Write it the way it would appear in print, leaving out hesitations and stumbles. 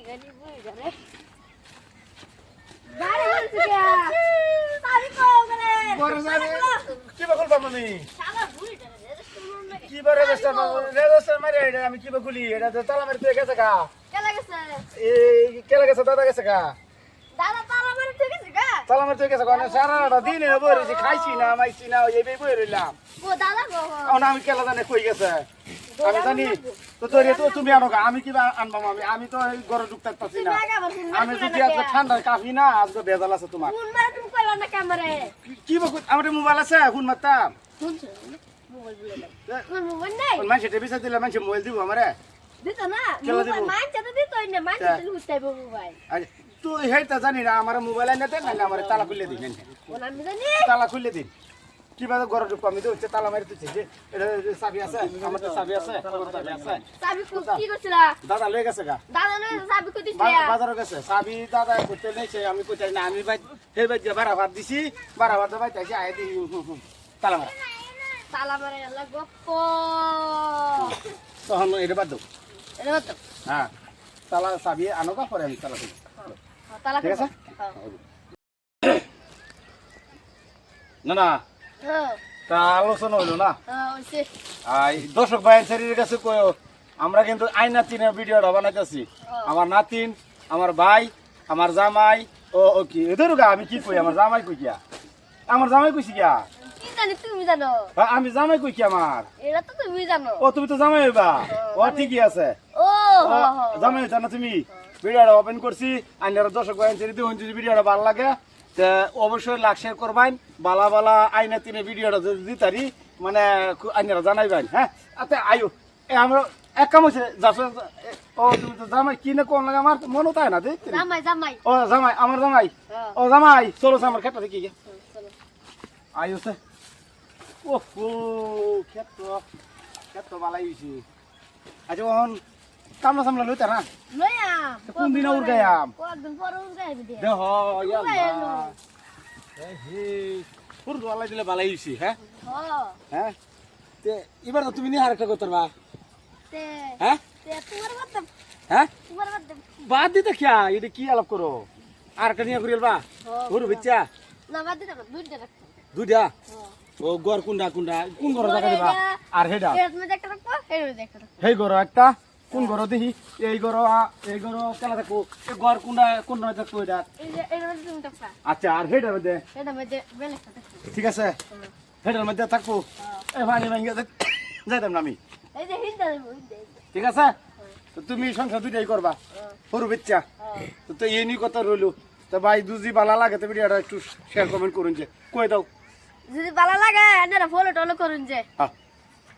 গাড়ি বই যাবে গাড়ি বলছে কে সারি কো করে বড় জানি কি বকল বামনি শালা ভুল যাবে রেস্টুরেন্ট লাগে কি বড় রেস্টার মারে এটা আমি কি বকুলি এটা তো তালা মারতে গেছে গা কেলা গেছে এই কেলা গেছে দাদা গেছে গা দাদা তালা মারে ঠিক আছে গা তালা মারতে গেছে কোন সারাটা দিন এ বইরেছি খাইছি না মাইছি না এই বই রইলাম ও দাদা গো আমি কেলা জানে কই গেছে আমি জানি তো তুমি আনো গা আমি কি আনবাম আমি তো এই ঘরে ঢুকতে পারছি না আমি যদি আজকে ঠান্ডার কাফি না আজকে ভেজাল আছে তোমার ফোন মারে তুমি কইলা না ক্যামেরা কি বকু আমার মোবাইল আছে ফোন মারতাম শুনছো মোবাইল বলে দাও তোমার মোবাইল নাই মানুষ টেবিসা দিলে মানুষ মোবাইল দিব আমারে দিত না কেলা দিব? মোবাইল মানছে তো দিতই না মানছে তো হুতাইবো মোবাইল তুই হেটা জানি না আমার মোবাইল এনে দেন না আমার তালা খুলে দিন কোন আমি জানি তালা খুলে দিন কিভাবে ঘরে ঢুকবো আমি তো হচ্ছে তালা মারি দিচ্ছি যে এটা চাবি আছে আমার তো চাবি আছে আমার চাবি আছে চাবি কি করছিলা দাদা লয়ে গেছে গা দাদা লই চাবি কই দিছিলা বাজারে গেছে চাবি দাদা করতে নেছে আমি কোথায় না আমি ভাই সেই ভাই বারা ভাত দিছি বারা ভাত ভাই তাইছি আয় দি তালা মারা তালা মারে আল্লাহ গপ্প তখন এটা বাদ দাও এটা তো হ্যাঁ তালা চাবি আনো গা পরে আমি তালা দিই তালা ঠিক আছে হ্যাঁ না না হ্যাঁ তা আলোচনা হইলো না ওইছে আই দর্শক ভাইয়ের শরীরের কাছে কয়ও আমরা কিন্তু আই নাতিনের ভিডিওটা বানাইতেছি আমার নাতিন আমার ভাই আমার জামাই ও কি এদের গা আমি কি কই আমার জামাই কই কিয়া আমার জামাই কইছি কিয়া কি জানি তুমি জানো আমি জামাই কই কি আমার এটা তো তুমি জানো ও তুমি তো জামাই হইবা ও ঠিকই আছে ও ও, জামাই হইতা না তুমি ভিডিওটা ওপেন করছি আইনার দর্শক ভাইয়ের শরীরে দেখুন যদি ভিডিওটা ভালো লাগে তা অবশ্যই লাইক শেয়ার করবেন বালা বালা আইনা তিনে ভিডিওটা যদি দিতারি মানে আইনারা জানাইবেন হ্যাঁ আচ্ছা আয়ু আমরা এক কাম হয়েছে ও তুমি তো জামাই কি না কোন লাগে আমার মনে তাই না দেখ জামাই জামাই ও জামাই আমার জামাই হ্যাঁ ও জামাই চলো আমার ক্ষেত্রে দেখি গিয়ে চলো আয়ু সে ও ক্ষেত্র বালাই হয়েছে আচ্ছা ওহন কামলা সামলা লইতা না লয়াম কোন দিন উড় গায়াম কতদিন পর উড় গায়াম দে দেহ ইয়াল্লাহ হে পুরো বালাই দিলে বালাই হইছে হ্যাঁ হ্যাঁ তে এবার তো তুমি নি আরেকটা করতে পারবা তে হ্যাঁ তে তোমার বাদ হ্যাঁ তোমার বাদ বাদ দিতে কিয়া এটা কি আলাপ করো আরেকটা নিয়ে করিলবা পুরো বিচ্চা না বাদ দিতে দুইটা রাখো দুইটা ও গর কুন্ডা কুন্ডা কোন ঘর দেখা দিবা আর হেডা এর মধ্যে একটা রাখো এর মধ্যে একটা রাখো হেই ঘর একটা কোন ঘর দেখি এই ঘর কেলা থাকো এই ঘর কুন্ডা কোন থাকো এটা এর মধ্যে তুমি রাখো আচ্ছা আর হেডার মধ্যে এর মধ্যে বেলে একটা রাখো ঠিক আছে হেডার মধ্যে থাকবো এই পানি ভাঙিয়ে যাইতাম না আমি এই যে হিন্দা দেবো হিন্দা ঠিক আছে তো তুমি সংসার দুইটাই করবা সরু বাচ্চা তো এই নিয়ে কথা রইলো তো ভাই দুজি ভালো লাগে তো ভিডিওটা একটু শেয়ার কমেন্ট করুন যে কই দাও যদি ভালো লাগে আপনারা ফলো টলো করুন যে হ্যাঁ